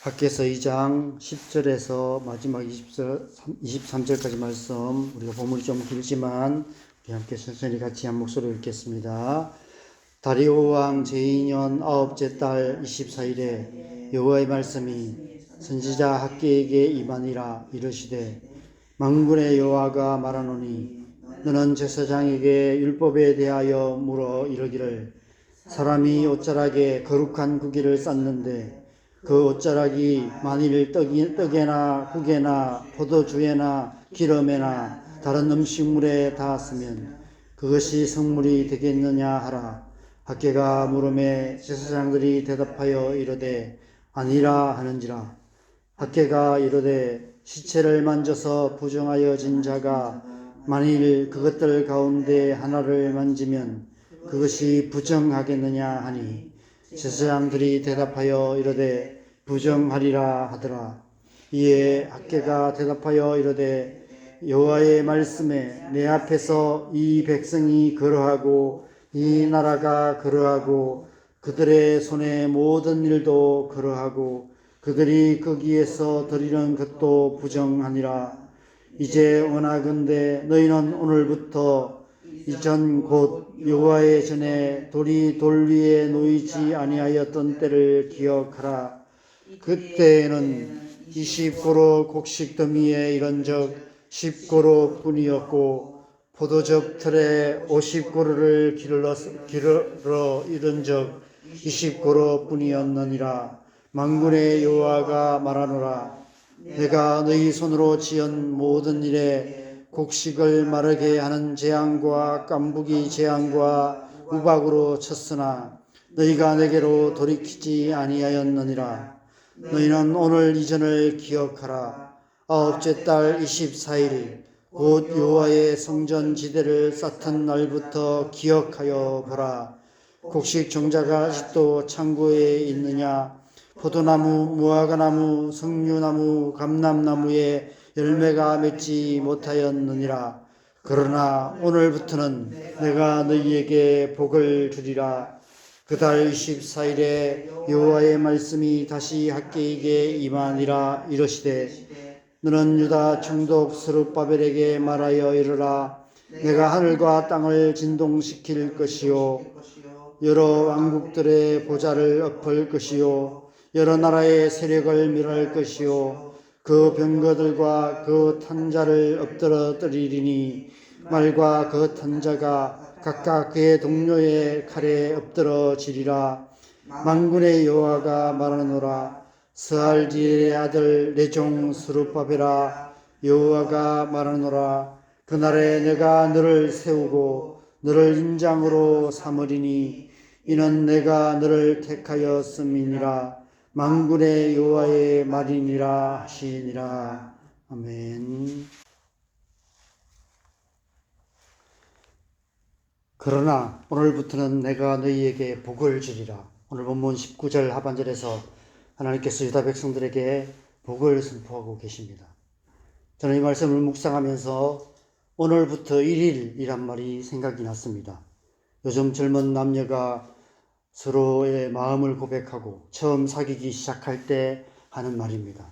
학개서 2장 10절에서 마지막 23절까지 말씀, 우리가 본문이 좀 길지만 우리 함께 천천히 같이 한 목소리로 읽겠습니다. 다리오 왕 제2년 9째 달 24일에 여호와의 말씀이 선지자 학개에게 임하니라. 이르시되 만군의 여호와가 말하노니 너는 제사장에게 율법에 대하여 물어 이르기를 사람이 옷자락에 거룩한 구기를 쌓는데 그 옷자락이 만일 떡에나 국에나 포도주에나 기름에나 다른 음식물에 닿았으면 그것이 성물이 되겠느냐 하라. 학개가 물음에 제사장들이 대답하여 이르되 아니라 하는지라. 학개가 이르되 시체를 만져서 부정하여진 자가 만일 그것들 가운데 하나를 만지면 그것이 부정하겠느냐 하니 제사장들이 대답하여 이르되 부정하리라 하더라. 이에 학개가 대답하여 이르되 여호와의 말씀에 내 앞에서 이 백성이 그러하고 이 나라가 그러하고 그들의 손의 모든 일도 그러하고 그들이 거기에서 드리는 것도 부정하니라. 이제 원하건대 너희는 오늘부터 이전 곧 여호와의 전에 돌이 돌 위에 놓이지 아니하였던 때를 기억하라. 그때에는 20고로 곡식 더미에 이른적 10고로 뿐이었고 포도즙 틀에 50고루를 기르러 이른적 20고로 뿐이었느니라. 만군의 여호와가 말하노라. 내가 너희 손으로 지은 모든 일에 곡식을 마르게 하는 재앙과 깐부기 재앙과 우박으로 쳤으나 너희가 내게로 돌이키지 아니하였느니라. 너희는 오늘 이전을 기억하라. 9째 달 24일 곧 여호와의 성전 지대를 쌓던 날부터 기억하여 보라. 곡식 종자가 아직도 창고에 있느냐? 포도나무, 무화과나무, 석류나무, 감람나무에 열매가 맺지 못하였느니라. 그러나 오늘부터는 내가 너희에게 복을 주리라. 그달 24일에 여호와의 말씀이 다시 학개에게 임하니라. 이르시되 너는 유다 총독 스룹바벨에게 말하여 이르라. 내가 하늘과 땅을 진동시킬 것이요 여러 왕국들의 보좌를 엎을 것이요 여러 나라의 세력을 멸할 것이요 그 병거들과 그 탄자를 엎드러뜨리리니 말과 그 탄자가 각각 그의 동료의 칼에 엎드러지리라. 만군의 여호와가 말하노라. 스알디엘의 아들 내 종 스룹바벨아, 여호와가 말하노라. 그날에 내가 너를 세우고 너를 인장으로 삼으리니 이는 내가 너를 택하였음이니라. 만군의 여호와의 말이니라 하시니라. 아멘. 그러나 오늘부터는 내가 너희에게 복을 주리라. 오늘 본문 19절 하반절에서 하나님께서 유다 백성들에게 복을 선포하고 계십니다. 저는 이 말씀을 묵상하면서 오늘부터 1일이란 말이 생각이 났습니다. 요즘 젊은 남녀가 서로의 마음을 고백하고 처음 사귀기 시작할 때 하는 말입니다.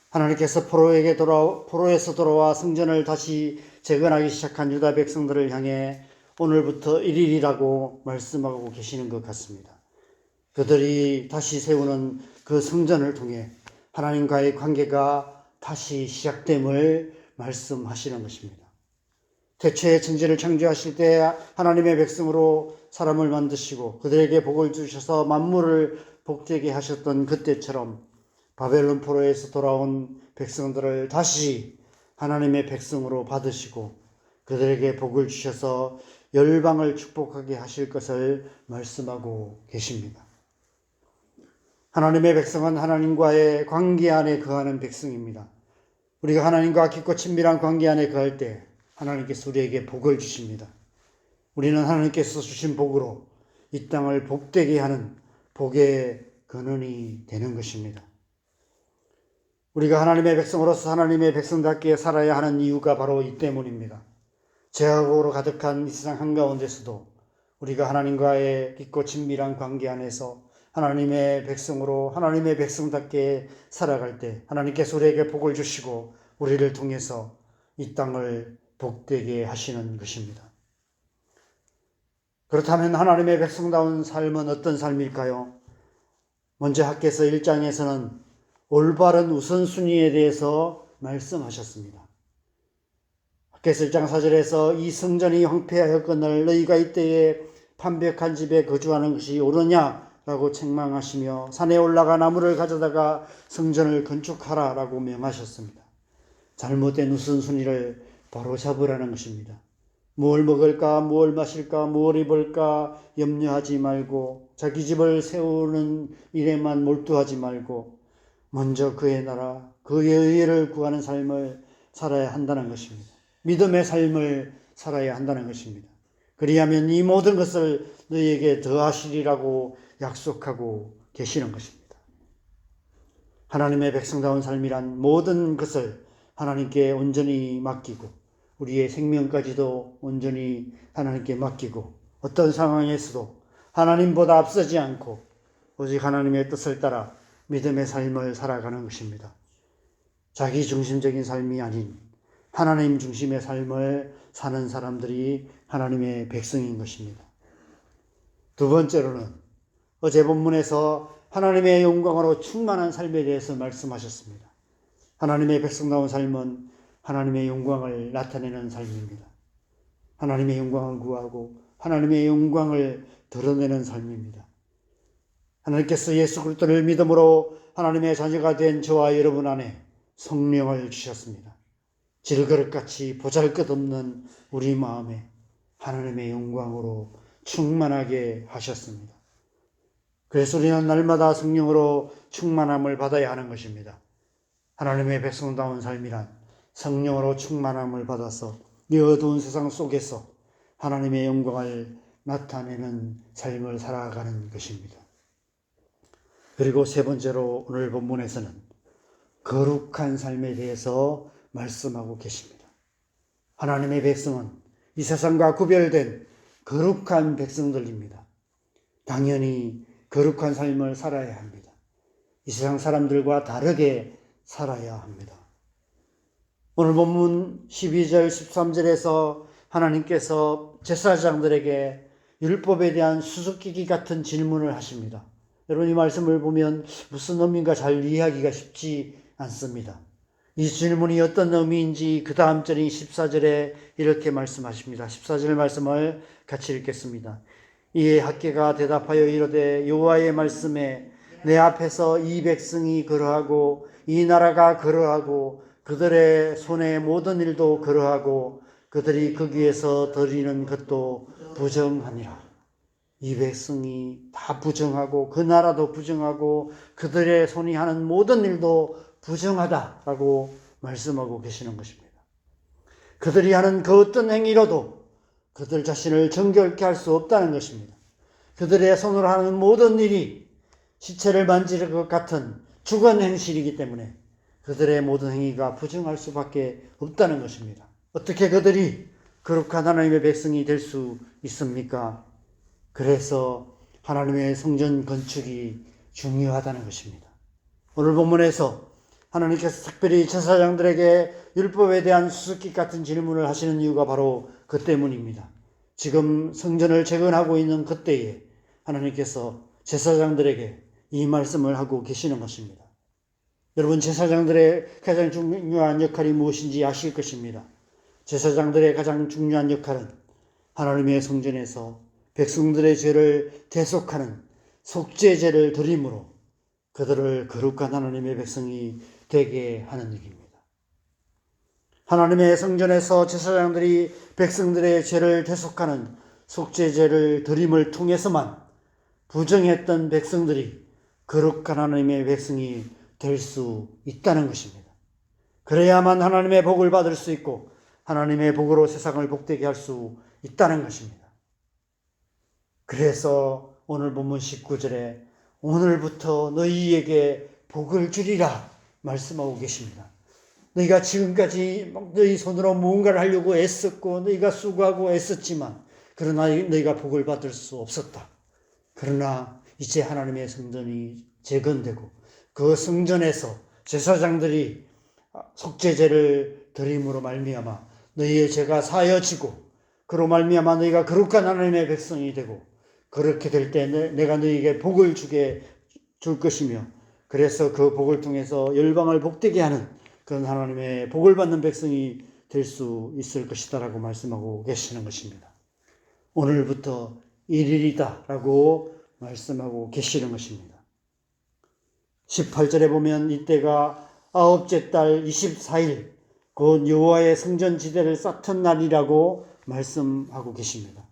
하나님께서 포로에서 돌아와 성전을 다시 재건하기 시작한 유다 백성들을 향해 오늘부터 1일이라고 말씀하고 계시는 것 같습니다. 그들이 다시 세우는 그 성전을 통해 하나님과의 관계가 다시 시작됨을 말씀하시는 것입니다. 태초에 천지를 창조하실 때 하나님의 백성으로 사람을 만드시고 그들에게 복을 주셔서 만물을 복되게 하셨던 그때처럼 바벨론 포로에서 돌아온 백성들을 다시 하나님의 백성으로 받으시고 그들에게 복을 주셔서 열방을 축복하게 하실 것을 말씀하고 계십니다. 하나님의 백성은 하나님과의 관계 안에 거하는 백성입니다. 우리가 하나님과 깊고 친밀한 관계 안에 거할 때 하나님께서 우리에게 복을 주십니다. 우리는 하나님께서 주신 복으로 이 땅을 복되게 하는 복의 근원이 되는 것입니다. 우리가 하나님의 백성으로서 하나님의 백성답게 살아야 하는 이유가 바로 이 때문입니다. 죄악으로 가득한 이 세상 한가운데서도 우리가 하나님과의 깊고 친밀한 관계 안에서 하나님의 백성으로 하나님의 백성답게 살아갈 때 하나님께서 우리에게 복을 주시고 우리를 통해서 이 땅을 복되게 하시는 것입니다. 그렇다면 하나님의 백성다운 삶은 어떤 삶일까요? 먼저 학개서 1장에서는 올바른 우선순위에 대해서 말씀하셨습니다. 학개서 1장 4절에서 이 성전이 황폐하였거늘 너희가 이때에 판벽한 집에 거주하는 것이 옳으냐라고 책망하시며 산에 올라가 나무를 가져다가 성전을 건축하라라고 명하셨습니다. 잘못된 우선순위를 바로 잡으라는 것입니다. 무엇을 먹을까, 무엇을 마실까, 무엇을 입을까 염려하지 말고 자기 집을 세우는 일에만 몰두하지 말고 먼저 그의 나라, 그의 의를 구하는 삶을 살아야 한다는 것입니다. 믿음의 삶을 살아야 한다는 것입니다. 그리하면 이 모든 것을 너희에게 더하시리라고 약속하고 계시는 것입니다. 하나님의 백성다운 삶이란 모든 것을 하나님께 온전히 맡기고 우리의 생명까지도 온전히 하나님께 맡기고 어떤 상황에서도 하나님보다 앞서지 않고 오직 하나님의 뜻을 따라 믿음의 삶을 살아가는 것입니다. 자기 중심적인 삶이 아닌 하나님 중심의 삶을 사는 사람들이 하나님의 백성인 것입니다. 두 번째로는 어제 본문에서 하나님의 영광으로 충만한 삶에 대해서 말씀하셨습니다. 하나님의 백성다운 삶은 하나님의 영광을 나타내는 삶입니다. 하나님의 영광을 구하고 하나님의 영광을 드러내는 삶입니다. 하나님께서 예수 그리스도를 믿음으로 하나님의 자녀가 된 저와 여러분 안에 성령을 주셨습니다. 질그릇같이 보잘것없는 우리 마음에 하나님의 영광으로 충만하게 하셨습니다. 그래서 우리는 날마다 성령으로 충만함을 받아야 하는 것입니다. 하나님의 백성다운 삶이란 성령으로 충만함을 받아서 이 어두운 세상 속에서 하나님의 영광을 나타내는 삶을 살아가는 것입니다. 그리고 세 번째로 오늘 본문에서는 거룩한 삶에 대해서 말씀하고 계십니다. 하나님의 백성은 이 세상과 구별된 거룩한 백성들입니다. 당연히 거룩한 삶을 살아야 합니다. 이 세상 사람들과 다르게 살아야 합니다. 오늘 본문 12절 13절에서 하나님께서 제사장들에게 율법에 대한 수수께끼 같은 질문을 하십니다. 여러분 이 말씀을 보면 무슨 의미인가 잘 이해하기가 쉽지 않습니다. 이 질문이 어떤 의미인지 그 다음 절인 14절에 이렇게 말씀하십니다. 14절 말씀을 같이 읽겠습니다. 이에 학개가 대답하여 이르되 여호와의 말씀에 내 앞에서 이 백성이 그러하고 이 나라가 그러하고 그들의 손의 모든 일도 그러하고 그들이 거기에서 드리는 것도 부정하니라. 이 백성이 다 부정하고 그 나라도 부정하고 그들의 손이 하는 모든 일도 부정하다라고 말씀하고 계시는 것입니다. 그들이 하는 그 어떤 행위로도 그들 자신을 정결케 할 수 없다는 것입니다. 그들의 손으로 하는 모든 일이 시체를 만질 것 같은 죽은 행실이기 때문에 그들의 모든 행위가 부정할 수밖에 없다는 것입니다. 어떻게 그들이 거룩한 하나님의 백성이 될 수 있습니까? 그래서 하나님의 성전 건축이 중요하다는 것입니다. 오늘 본문에서 하나님께서 특별히 제사장들에게 율법에 대한 수수께끼 같은 질문을 하시는 이유가 바로 그 때문입니다. 지금 성전을 재건하고 있는 그때에 하나님께서 제사장들에게 이 말씀을 하고 계시는 것입니다. 여러분 제사장들의 가장 중요한 역할이 무엇인지 아실 것입니다. 제사장들의 가장 중요한 역할은 하나님의 성전에서 백성들의 죄를 대속하는 속죄제를 드림으로 그들을 거룩한 하나님의 백성이 되게 하는 일입니다. 하나님의 성전에서 제사장들이 백성들의 죄를 대속하는 속죄제를 드림을 통해서만 부정했던 백성들이 거룩한 하나님의 백성이 될 수 있다는 것입니다. 그래야만 하나님의 복을 받을 수 있고 하나님의 복으로 세상을 복되게 할 수 있다는 것입니다. 그래서 오늘 본문 19절에 오늘부터 너희에게 복을 주리라 말씀하고 계십니다. 너희가 지금까지 너희 손으로 무언가를 하려고 애썼고 너희가 수고하고 애썼지만 그러나 너희가 복을 받을 수 없었다. 그러나 이제 하나님의 성전이 재건되고 그 성전에서 제사장들이 속죄제를 드림으로 말미암아 너희의 죄가 사여지고 그로 말미암아 너희가 거룩한 하나님의 백성이 되고 그렇게 될 때 내가 너희에게 복을 줄 것이며 그래서 그 복을 통해서 열방을 복되게 하는 그런 하나님의 복을 받는 백성이 될 수 있을 것이다라고 말씀하고 계시는 것입니다. 오늘부터 1일이다 라고 말씀하고 계시는 것입니다. 18절에 보면 이때가 아홉째 달 24일 곧 여호와의 성전지대를 쌓던 날이라고 말씀하고 계십니다.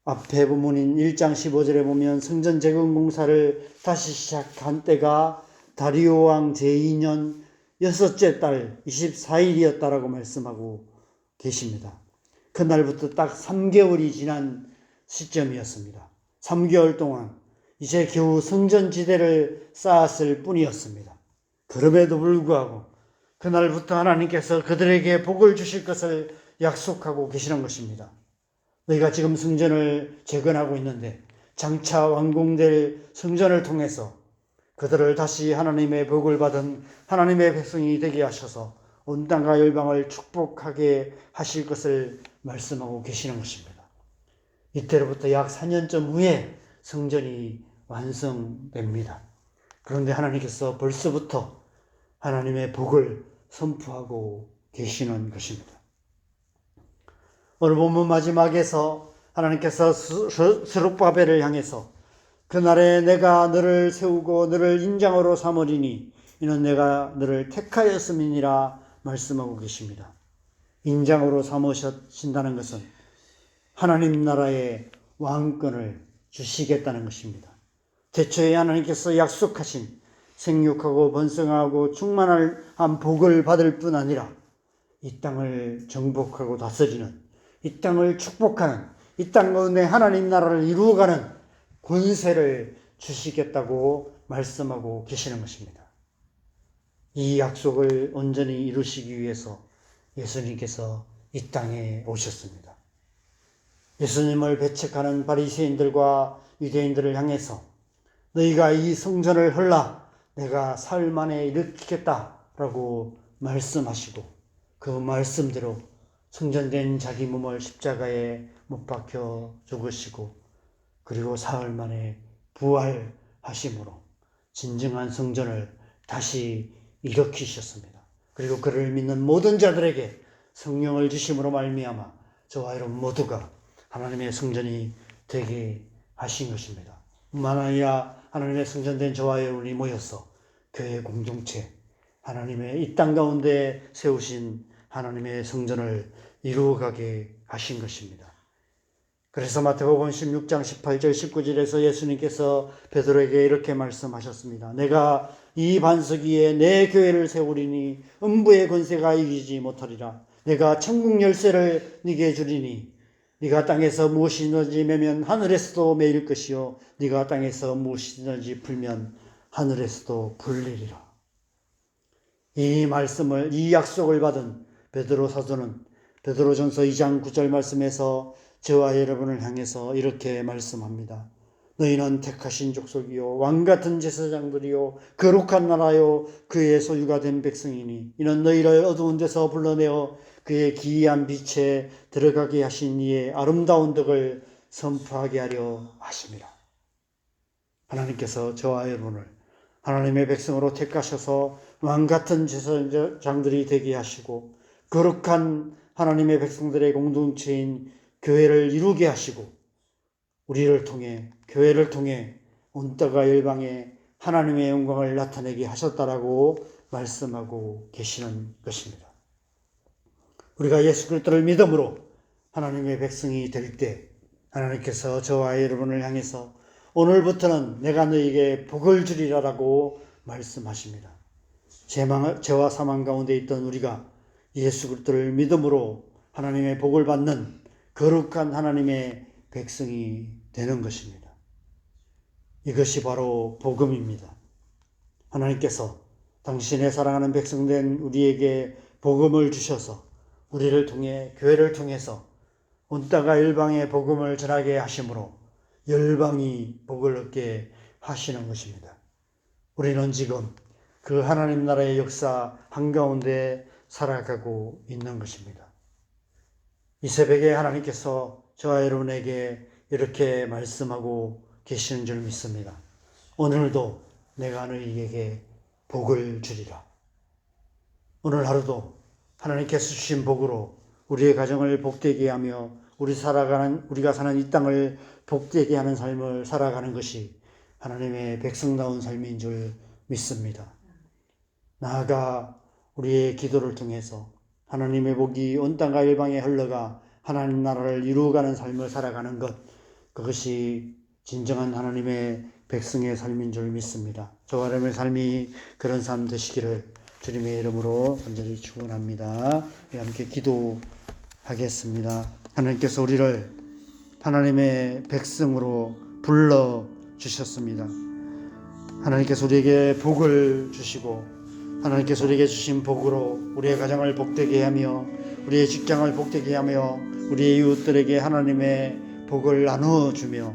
앞에 본문인 1장 15절에 보면 성전 재건 공사를 다시 시작한 때가 다리오 왕 제2년 6째 달 24일이었다라고 말씀하고 계십니다. 그날부터 딱 3개월이 지난 시점이었습니다. 3개월 동안 이제 겨우 성전지대를 쌓았을 뿐이었습니다. 그럼에도 불구하고 그날부터 하나님께서 그들에게 복을 주실 것을 약속하고 계시는 것입니다. 너희가 지금 성전을 재건하고 있는데 장차 완공될 성전을 통해서 그들을 다시 하나님의 복을 받은 하나님의 백성이 되게 하셔서 온 땅과 열방을 축복하게 하실 것을 말씀하고 계시는 것입니다. 이때로부터 약 4년쯤 후에 성전이 완성됩니다. 그런데 하나님께서 벌써부터 하나님의 복을 선포하고 계시는 것입니다. 오늘 본문 마지막에서 하나님께서 스룹바벨을 향해서 그날에 내가 너를 세우고 너를 인장으로 삼으리니 이는 내가 너를 택하였음이니라 말씀하고 계십니다. 인장으로 삼으신다는 것은 하나님 나라의 왕권을 주시겠다는 것입니다. 태초에 하나님께서 약속하신 생육하고 번성하고 충만한 복을 받을 뿐 아니라 이 땅을 정복하고 다스리는, 이 땅을 축복하는, 이 땅 가운데 하나님 나라를 이루어가는 권세를 주시겠다고 말씀하고 계시는 것입니다. 이 약속을 온전히 이루시기 위해서 예수님께서 이 땅에 오셨습니다. 예수님을 배척하는 바리새인들과 유대인들을 향해서 너희가 이 성전을 헐라 내가 사흘 만에 일으키겠다라고 말씀하시고 그 말씀대로 성전된 자기 몸을 십자가에 못 박혀 죽으시고 그리고 사흘 만에 부활하심으로 진정한 성전을 다시 일으키셨습니다. 그리고 그를 믿는 모든 자들에게 성령을 주심으로 말미암아 저와 여러분 모두가 하나님의 성전이 되게 하신 것입니다. 뿐만 아니라 하나님의 성전된 저와 여러분이 모여서 교회 공동체, 하나님의 이 땅 가운데 세우신 하나님의 성전을 이루어가게 하신 것입니다. 그래서 마태복음 16장 18절 19절에서 예수님께서 베드로에게 이렇게 말씀하셨습니다. 내가 이 반석 위에 내 교회를 세우리니 음부의 권세가 이기지 못하리라. 내가 천국 열쇠를 네게 주리니 네가 땅에서 무엇이든지 매면 하늘에서도 매일 것이요 네가 땅에서 무엇이든지 풀면 하늘에서도 풀리리라. 이 말씀을, 이 약속을 받은 베드로 사도는 베드로전서 2장 9절 말씀에서 저와 여러분을 향해서 이렇게 말씀합니다. 너희는 택하신 족속이요 왕같은 제사장들이요 거룩한 나라요 그의 소유가 된 백성이니 이는 너희를 어두운 데서 불러내어 그의 기이한 빛에 들어가게 하신 이의 아름다운 덕을 선포하게 하려 하심이라. 하나님께서 저와 여러분을 하나님의 백성으로 택하셔서 왕같은 제사장들이 되게 하시고 거룩한 하나님의 백성들의 공동체인 교회를 이루게 하시고 우리를 통해 교회를 통해 온 땅과 열방에 하나님의 영광을 나타내게 하셨다라고 말씀하고 계시는 것입니다. 우리가 예수 그리스도를 믿음으로 하나님의 백성이 될 때 하나님께서 저와 여러분을 향해서 오늘부터는 내가 너에게 복을 주리라라고 말씀하십니다. 죄와 사망 가운데 있던 우리가 예수 그리스도를 믿음으로 하나님의 복을 받는 거룩한 하나님의 백성이 되는 것입니다. 이것이 바로 복음입니다. 하나님께서 당신의 사랑하는 백성된 우리에게 복음을 주셔서 우리를 통해 교회를 통해서 온 땅과 열방에 복음을 전하게 하심으로 열방이 복을 얻게 하시는 것입니다. 우리는 지금 그 하나님 나라의 역사 한가운데 살아가고 있는 것입니다. 이 새벽에 하나님께서 저와 여러분에게 이렇게 말씀하고 계시는 줄 믿습니다. 오늘도 내가 너희에게 복을 주리라. 오늘 하루도 하나님께서 주신 복으로 우리의 가정을 복되게 하며 우리가 사는 이 땅을 복되게 하는 삶을 살아가는 것이 하나님의 백성다운 삶인 줄 믿습니다. 나아가 우리의 기도를 통해서 하나님의 복이 온 땅과 일방에 흘러가 하나님 나라를 이루어가는 삶을 살아가는 것, 그것이 진정한 하나님의 백성의 삶인 줄 믿습니다. 저와 여러분의 삶이 그런 삶 되시기를 주님의 이름으로 간절히 축원합니다. 함께 기도하겠습니다. 하나님께서 우리를 하나님의 백성으로 불러주셨습니다. 하나님께서 우리에게 복을 주시고 하나님께서 우리에게 주신 복으로 우리의 가정을 복되게 하며 우리의 직장을 복되게 하며 우리의 이웃들에게 하나님의 복을 나누어주며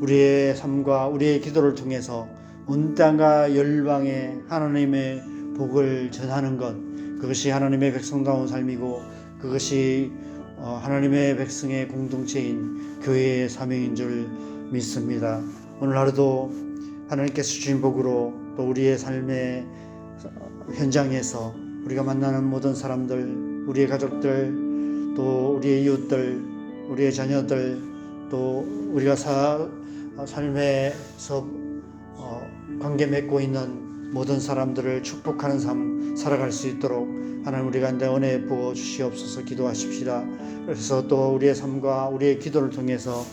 우리의 삶과 우리의 기도를 통해서 온 땅과 열방에 하나님의 복을 전하는 것, 그것이 하나님의 백성다운 삶이고 그것이 하나님의 백성의 공동체인 교회의 사명인 줄 믿습니다. 오늘 하루도 하나님께서 주신 복으로 또 우리의 삶의 현장에서 우리가 만나는 모든 사람들, 우리의 가족들, 또 우리의 이웃들, 우리의 자녀들, 또 우리가 삶에서 관계 맺고 있는 모든 사람들을 축복하는 삶 살아갈 수 있도록 하나님 우리 가운데 은혜 부어 주시옵소서. 기도하십시다. 그래서 또 우리의 삶과 우리의 기도를 통해서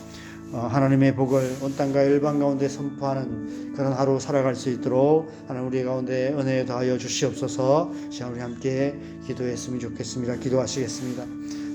하나님의 복을 온 땅과 열방 가운데 선포하는 그런 하루 살아갈 수 있도록 하나님 우리 가운데 은혜 더하여 주시옵소서. 시간 우리 함께 기도했으면 좋겠습니다. 기도하시겠습니다.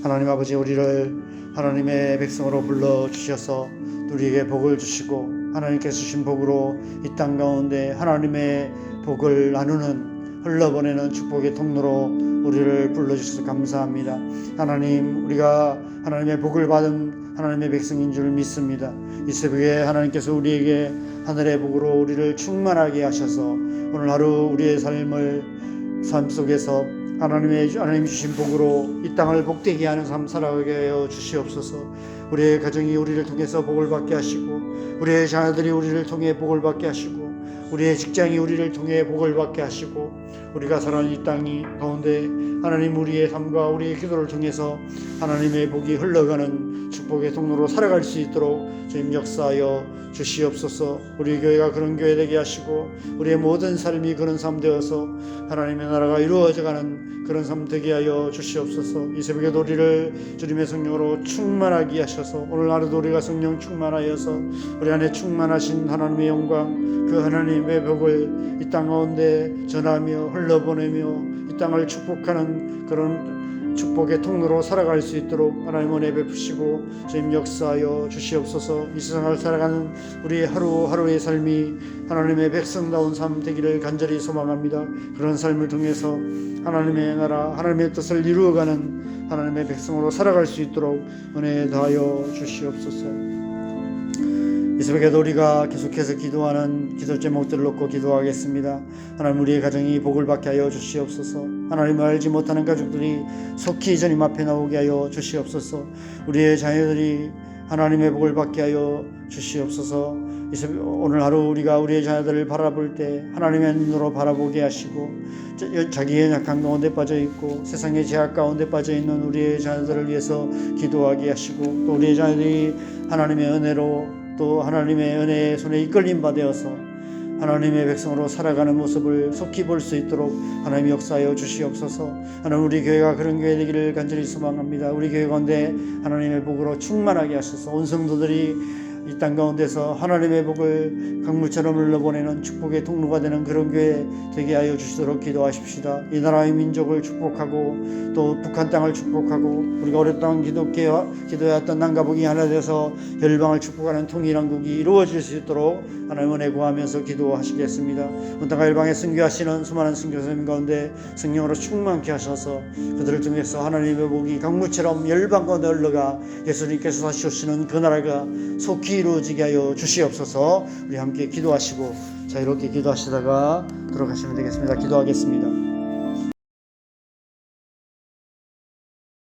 하나님 아버지, 우리를 하나님의 백성으로 불러주셔서 우리에게 복을 주시고 하나님께서 주신 복으로 이 땅 가운데 하나님의 복을 나누는 흘러보내는 축복의 통로로 우리를 불러주셔서 감사합니다. 하나님, 우리가 하나님의 복을 받은 하나님의 백성인 줄 믿습니다. 이 새벽에 하나님께서 우리에게 하늘의 복으로 우리를 충만하게 하셔서 오늘 하루 우리의 삶 속에서 하나님 주신 복으로 이 땅을 복되게 하는 삶 살아가게 하여 주시옵소서. 우리의 가정이 우리를 통해서 복을 받게 하시고 우리의 자녀들이 우리를 통해 복을 받게 하시고 우리의 직장이 우리를 통해 복을 받게 하시고 우리가 살아가는 이 땅이 가운데 하나님 우리의 삶과 우리의 기도를 통해서 하나님의 복이 흘러가는 축복의 통로로 살아갈 수 있도록 주님 역사하여 주시옵소서. 우리 교회가 그런 교회 되게 하시고 우리의 모든 삶이 그런 삶 되어서 하나님의 나라가 이루어져가는 그런 삶 되게 하여 주시옵소서. 이 새벽에도 우리를 주님의 성령으로 충만하게 하셔서 오늘 하루도 우리가 성령 충만하여서 우리 안에 충만하신 하나님의 영광, 그 하나님의 복을 이 땅 가운데 전하며 흘러보내며 이 땅을 축복하는 그런 축복의 통로로 살아갈 수 있도록 하나님 은혜 베푸시고 주님 역사하여 주시옵소서. 이 세상을 살아가는 우리 하루하루의 삶이 하나님의 백성다운 삶 되기를 간절히 소망합니다. 그런 삶을 통해서 하나님의 나라, 하나님의 뜻을 이루어가는 하나님의 백성으로 살아갈 수 있도록 은혜 다하여 주시옵소서. 이 새벽에도 우리가 계속해서 기도하는 기도 제목들을 놓고 기도하겠습니다. 하나님, 우리의 가정이 복을 받게 하여 주시옵소서. 하나님을 알지 못하는 가족들이 속히 주님 앞에 나오게 하여 주시옵소서. 우리의 자녀들이 하나님의 복을 받게 하여 주시옵소서. 오늘 하루 우리가 우리의 자녀들을 바라볼 때 하나님의 눈으로 바라보게 하시고 자기의 약한 가운데 빠져있고 세상의 제약 가운데 빠져있는 우리의 자녀들을 위해서 기도하게 하시고 또 우리의 자녀들이 하나님의 은혜로 또 하나님의 은혜의 손에 이끌림 받아서 하나님의 백성으로 살아가는 모습을 속히 볼 수 있도록 하나님 역사하여 주시옵소서. 하나님, 우리 교회가 그런 교회 되기를 간절히 소망합니다. 우리 교회 가운데 하나님의 복으로 충만하게 하셔서 온 성도들이 이 땅 가운데서 하나님의 복을 강물처럼 흘러보내는 축복의 통로가 되는 그런 교회 되게 하여 주시도록 기도하십시다. 이 나라의 민족을 축복하고 또 북한 땅을 축복하고 우리가 오랫동안 기도해왔던 남과 북이 하나 되어서 열방을 축복하는 통일한국이 이루어질 수 있도록 하나님 은혜 구하면서 기도하시겠습니다. 온 땅과 열방에 선교하시는 수많은 선교사님 가운데 성령으로 충만케 하셔서 그들을 통해서 하나님의 복이 강물처럼 열방 가운데 흘러가 예수님께서 다시 오시는 그 나라가 속히 속히 이루어지게 하여 주시옵소서. 우리 함께 기도하시고 자유롭게 기도하시다가 들어가시면 되겠습니다. 기도하겠습니다.